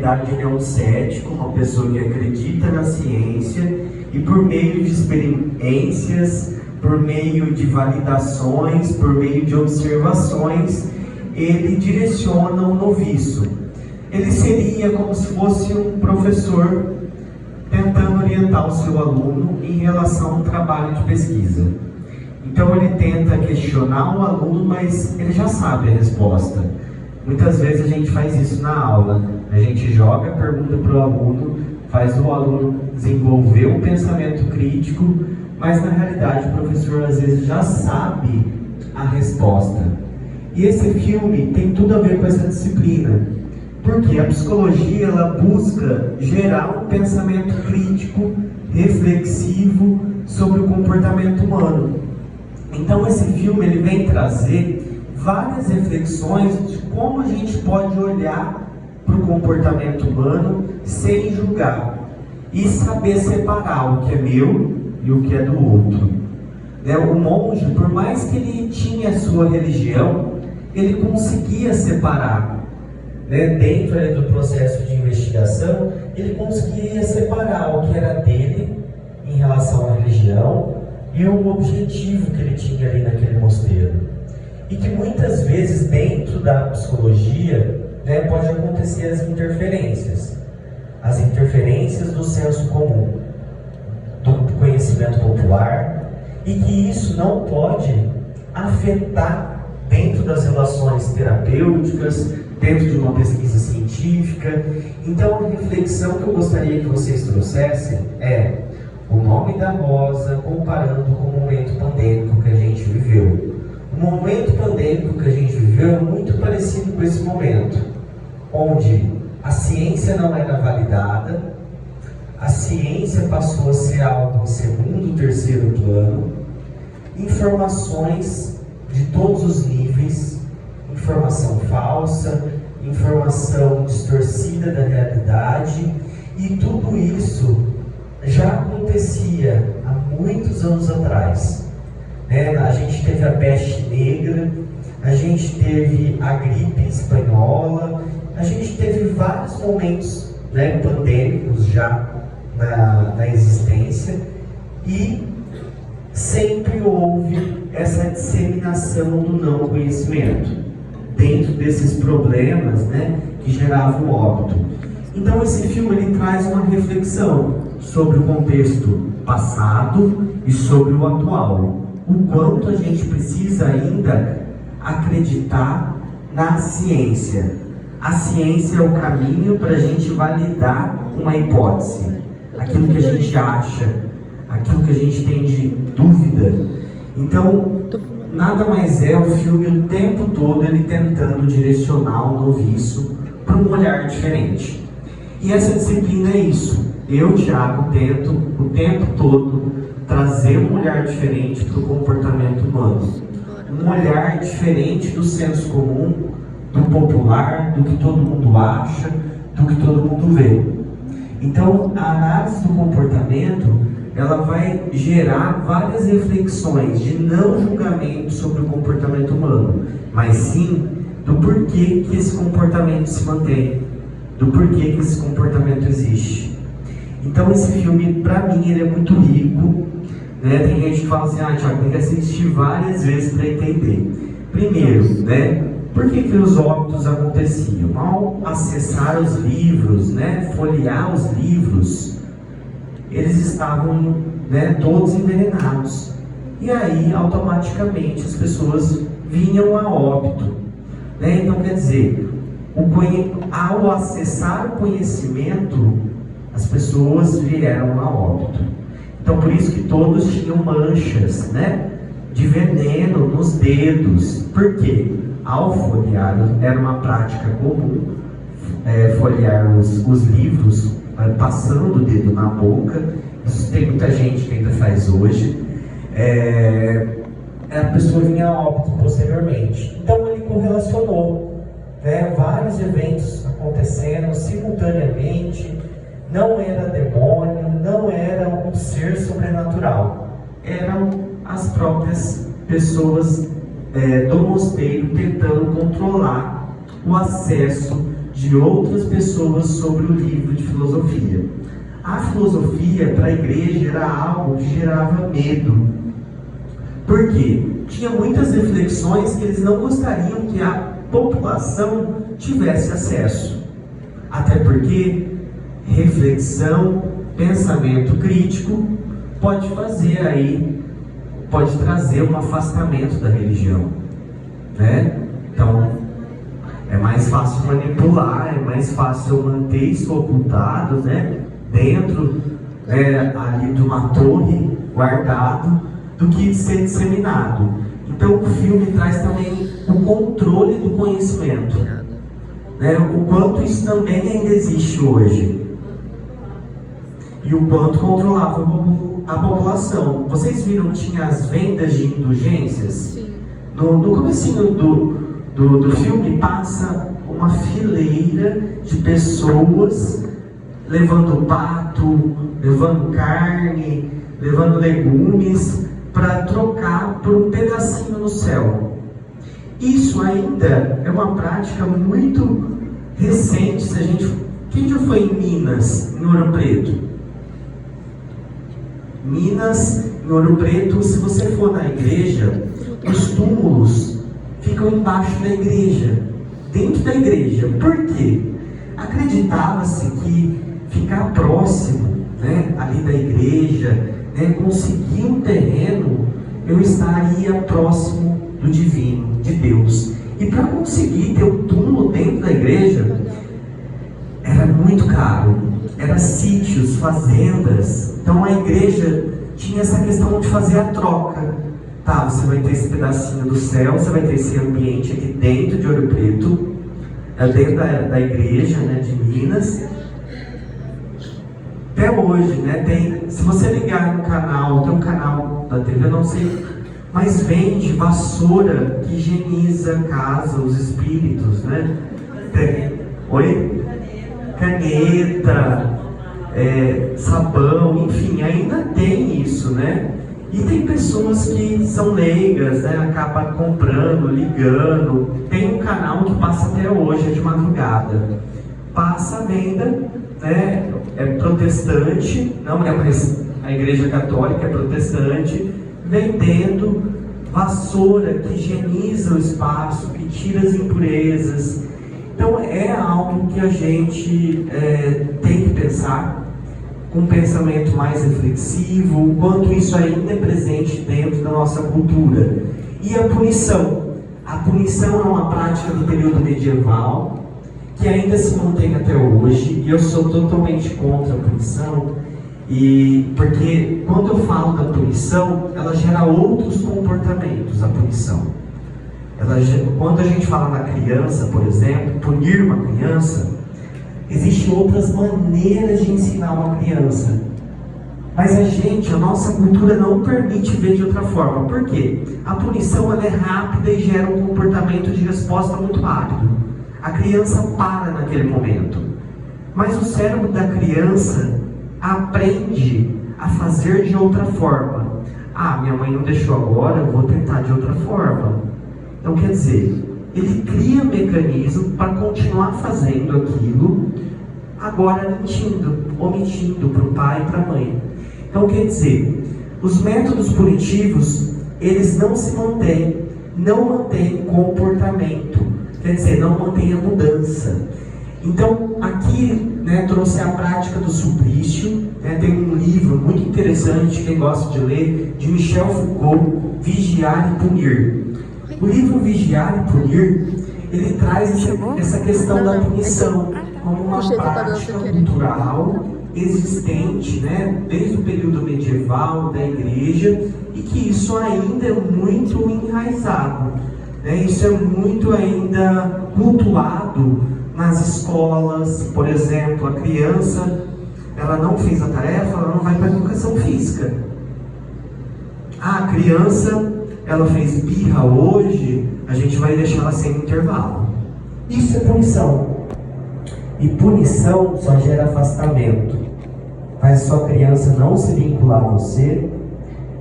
realidade ele é um cético, uma pessoa que acredita na ciência e por meio de experiências, por meio de validações, por meio de observações, ele direciona o noviço. Ele seria como se fosse um professor tentando orientar o seu aluno em relação a um trabalho de pesquisa. Então ele tenta questionar o aluno, mas ele já sabe a resposta. Muitas vezes a gente faz isso na aula. A gente joga a pergunta para o aluno, faz o aluno desenvolver um pensamento crítico, mas na realidade o professor às vezes já sabe a resposta. E esse filme tem tudo a ver com essa disciplina, porque a psicologia ela busca gerar um pensamento crítico, reflexivo sobre o comportamento humano. Então esse filme ele vem trazer várias reflexões de como a gente pode olhar para o comportamento humano sem julgar e saber separar o que é meu e o que é do outro. O monge, por mais que ele tinha a sua religião, ele conseguia separar. Dentro do processo de investigação, ele conseguia separar o que era dele em relação à religião e o objetivo que ele tinha ali naquele mosteiro. E que muitas vezes dentro da psicologia pode acontecer as interferências do senso comum, do conhecimento popular, e que isso não pode afetar dentro das relações terapêuticas, dentro de uma pesquisa científica. Então a reflexão que eu gostaria que vocês trouxessem é o nome da rosa comparando com o momento pandêmico que a gente viveu. O momento pandêmico que a gente viveu é muito parecido com esse momento, onde a ciência não era validada, a ciência passou a ser algo em segundo, terceiro plano, informações de todos os níveis, informação falsa, informação distorcida da realidade, e tudo isso já acontecia há muitos anos atrás. A gente teve a peste negra, a gente teve a gripe espanhola, a gente teve vários momentos pandêmicos já na existência, e sempre houve essa disseminação do não conhecimento dentro desses problemas que geravam óbito. Então esse filme ele traz uma reflexão sobre o contexto passado e sobre o atual. O quanto a gente precisa ainda acreditar na ciência. A ciência é o caminho para a gente validar uma hipótese, aquilo que a gente acha, aquilo que a gente tem de dúvida. Então, nada mais é o filme o tempo todo ele tentando direcionar o noviço para um olhar diferente. E essa disciplina é isso. Eu, Thiago, tento o tempo todo trazer um olhar diferente para o comportamento humano. Um olhar diferente do senso comum, do popular, do que todo mundo acha, do que todo mundo vê. Então, a análise do comportamento, ela vai gerar várias reflexões de não julgamento sobre o comportamento humano, mas sim do porquê que esse comportamento se mantém, do porquê que esse comportamento existe. Então esse filme, para mim, ele é muito rico. Tem gente que fala assim, Thiago, tem que assistir várias vezes para entender. Primeiro, por que os óbitos aconteciam? Ao acessar os livros, folhear os livros, eles estavam todos envenenados. E aí, automaticamente, as pessoas vinham a óbito. Então, quer dizer, ao acessar o conhecimento, as pessoas vieram a óbito. Então, por isso que todos tinham manchas, de veneno nos dedos. Por quê? Ao folhear, era uma prática comum, folhear os livros, passando o dedo na boca. Isso tem muita gente que ainda faz hoje. A pessoa vinha a óbito posteriormente. Então, ele correlacionou vários eventos acontecendo simultaneamente. Não era demônio, não era um ser sobrenatural. Eram as próprias pessoas do mosteiro tentando controlar o acesso de de outras pessoas sobre o livro de filosofia. A filosofia, para a igreja, era algo que gerava medo. Por quê? Tinha muitas reflexões que eles não gostariam que a população tivesse acesso. Até porque reflexão, pensamento crítico pode trazer um afastamento da religião, né? Então, é mais fácil manipular, é mais fácil manter isso ocultado, né? Dentro ali de uma torre, guardado, do que ser disseminado. Então o filme traz também o controle do conhecimento, né? O quanto isso também ainda existe hoje. E o quanto controlava a população. Vocês viram que tinha as vendas de indulgências? Sim. No comecinho do filme passa uma fileira de pessoas levando pato, levando carne, levando legumes para trocar por um pedacinho no céu. Isso ainda é uma prática muito recente. Quem já foi em Minas, em Ouro Preto? Minas, em Ouro Preto, se você for na igreja, os túmulos ficam embaixo da igreja, dentro da igreja. Por quê? Acreditava-se que ficar próximo, né, ali da igreja, né, conseguir um terreno, eu estaria próximo do divino, de Deus. E para conseguir ter um túmulo dentro da igreja, era muito caro. Era sítios, fazendas. Então a igreja tinha essa questão de fazer a troca. Tá, você vai ter esse pedacinho do céu, você vai ter esse ambiente aqui dentro de Ouro Preto, dentro da igreja, né, de Minas. Até hoje, né, se você ligar no canal, tem um canal da TV, eu não sei, mas vende vassoura que higieniza a casa, os espíritos, né? Oi? Caneta, sabão, enfim, ainda tem isso, né? E tem pessoas que são leigas, né? Acaba comprando, ligando. Tem um canal que passa até hoje, de madrugada. Passa a venda, né? É protestante, não é mais a igreja católica, é protestante, vendendo vassoura que higieniza o espaço, que tira as impurezas. Então é algo que a gente tem que pensar com um pensamento mais reflexivo, o quanto isso ainda é presente dentro da nossa cultura. E a punição. A punição é uma prática do período medieval que ainda se mantém até hoje, e eu sou totalmente contra a punição, porque quando eu falo da punição, ela gera outros comportamentos, a punição. Quando a gente fala na criança, por exemplo, punir uma criança, existem outras maneiras de ensinar uma criança. Mas a nossa cultura não permite ver de outra forma. Por quê? A punição ela é rápida e gera um comportamento de resposta muito rápido. A criança para naquele momento. Mas o cérebro da criança aprende a fazer de outra forma. Ah, minha mãe não deixou agora, eu vou tentar de outra forma. Então, quer dizer, ele cria um mecanismo para continuar fazendo aquilo, agora omitindo para o pai e para a mãe. Então, quer dizer, os métodos punitivos, eles não se mantêm, não mantêm comportamento, quer dizer, não mantêm a mudança. Então, aqui, né, trouxe a prática do suplício, né, tem um livro muito interessante, quem gosta de ler, de Michel Foucault, Vigiar e Punir. O livro Vigiar e Punir, ele traz essa questão da punição como uma prática cultural existente, né, desde o período medieval da igreja, e que isso ainda é muito enraizado, né, isso é muito ainda cultuado nas escolas. Por exemplo, a criança, ela não fez a tarefa, ela não vai para a educação física. A criança, ela fez birra hoje, a gente vai deixar ela sem intervalo. Isso é punição. E punição só gera afastamento. Faz sua criança não se vincular a você,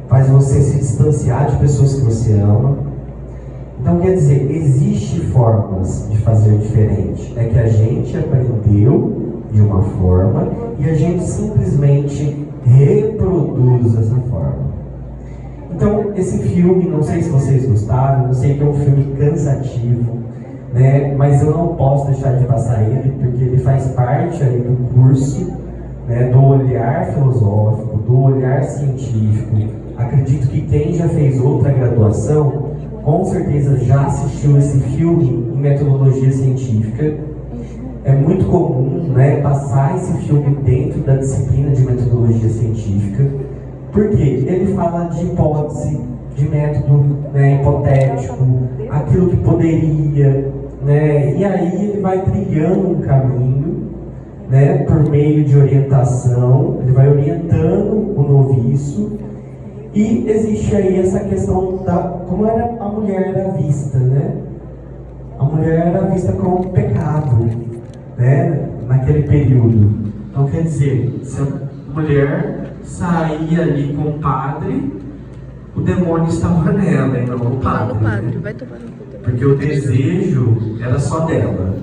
faz você se distanciar de pessoas que você ama. Então, quer dizer, existem formas de fazer diferente. É que a gente aprendeu de uma forma e a gente simplesmente reproduz essa forma. Então, esse filme, não sei se vocês gostaram, eu sei que é um filme cansativo, né? Mas eu não posso deixar de passar ele, porque ele faz parte aí do curso, né, do olhar filosófico, do olhar científico. Acredito que quem já fez outra graduação, com certeza já assistiu esse filme em metodologia científica. É muito comum, né, passar esse filme dentro da disciplina de metodologia científica, porque ele fala de hipótese, de método, né, hipotético, aquilo que poderia, né, e aí ele vai trilhando um caminho, né, por meio de orientação, ele vai orientando o noviço. E existe aí essa questão da como a mulher era vista, né? A mulher era vista como um pecado, né? Naquele período. Então, quer dizer, se a mulher saía ali com o padre, o demônio estava nela e não no padre. Né? Vai tomar no cu. Porque o desejo era só dela.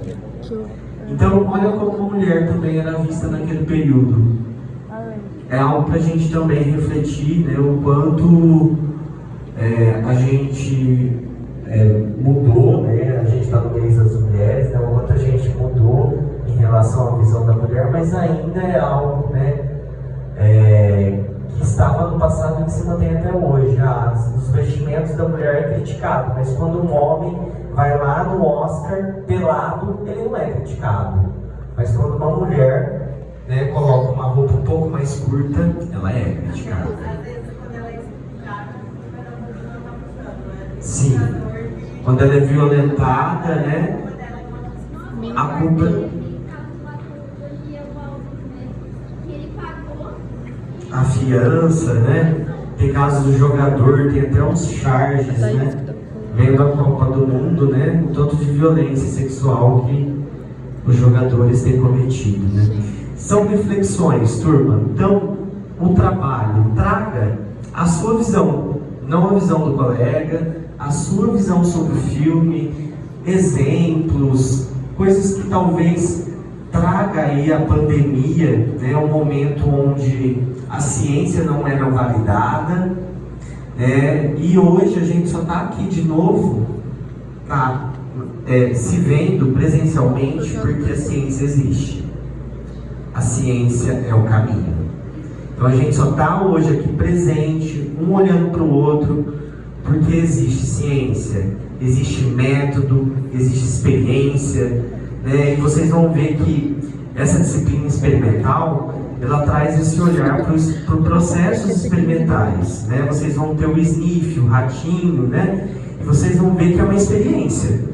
Então, olha como a mulher também era vista naquele período. É algo para a gente também refletir, né, o quanto a gente mudou, né, a gente está no mês das mulheres, né, o quanto a gente mudou em relação à visão da mulher, mas ainda é algo, né, que estava no passado e que se mantém até hoje. Os vestimentos da mulher é criticado, mas quando um homem vai lá no Oscar pelado, ele não é criticado. Mas quando uma mulher, né, coloca uma roupa um pouco mais curta, ela é criticada. Às vezes, quando ela é explicada, ela não tá mostrando, né? Sim. Quando ela é violentada, né, a culpa... A fiança, né? Tem casos do jogador, tem até uns charges, né? Vendo a Copa do Mundo, né? O tanto de violência sexual que os jogadores têm cometido, né? São reflexões, turma. Então, o trabalho traga a sua visão, não a visão do colega, a sua visão sobre o filme, exemplos, coisas que talvez traga aí a pandemia, né, um momento onde a ciência não era validada, né, e hoje a gente só está aqui de novo, tá, se vendo presencialmente porque a ciência existe. A ciência é o caminho. Então a gente só está hoje aqui presente, um olhando para o outro, porque existe ciência, existe método, existe experiência, né? E vocês vão ver que essa disciplina experimental, ela traz esse olhar para os processos experimentais, né? Vocês vão ter o sniff, o ratinho, né? E vocês vão ver que é uma experiência.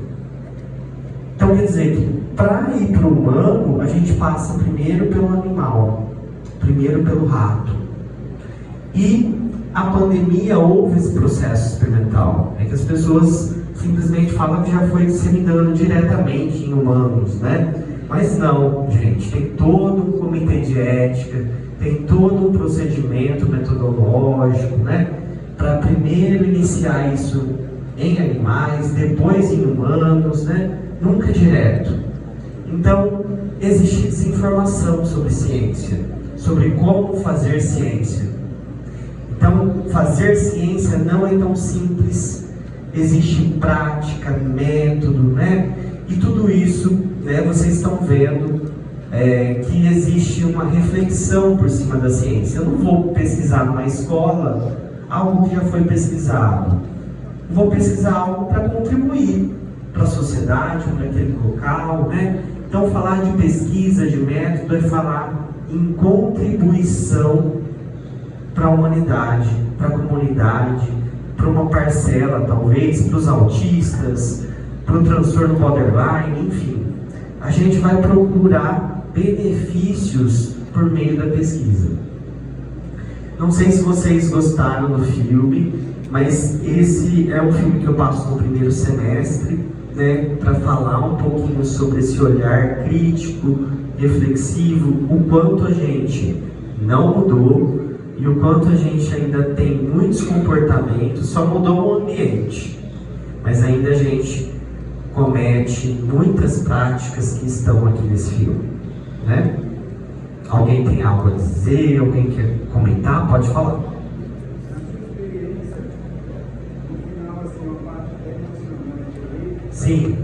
Então quer dizer que para ir para o humano, a gente passa primeiro pelo animal, primeiro pelo rato. E a pandemia houve esse processo experimental. É que as pessoas simplesmente falam que já foi disseminando diretamente em humanos, né? Mas não, gente, tem todo um comitê de ética, tem todo um procedimento metodológico, né? Para primeiro iniciar isso em animais, depois em humanos, né? Nunca direto. Então, existe desinformação sobre ciência, sobre como fazer ciência. Então, fazer ciência não é tão simples. Existe prática, método, né? E tudo isso, né, vocês estão vendo que existe uma reflexão por cima da ciência. Eu não vou pesquisar numa escola algo que já foi pesquisado. Eu vou pesquisar algo para contribuir para a sociedade, para aquele local, né? Então, falar de pesquisa, de método, é falar em contribuição para a humanidade, para a comunidade, para uma parcela, talvez, para os autistas, para o transtorno borderline, enfim. A gente vai procurar benefícios por meio da pesquisa. Não sei se vocês gostaram do filme, mas esse é um filme que eu passo no primeiro semestre, né, para falar um pouquinho sobre esse olhar crítico, reflexivo, o quanto a gente não mudou e o quanto a gente ainda tem muitos comportamentos, só mudou o ambiente. mas ainda a gente comete muitas práticas que estão aqui nesse filme, né? Alguém tem algo a dizer? Alguém quer comentar? Pode falar. Sim.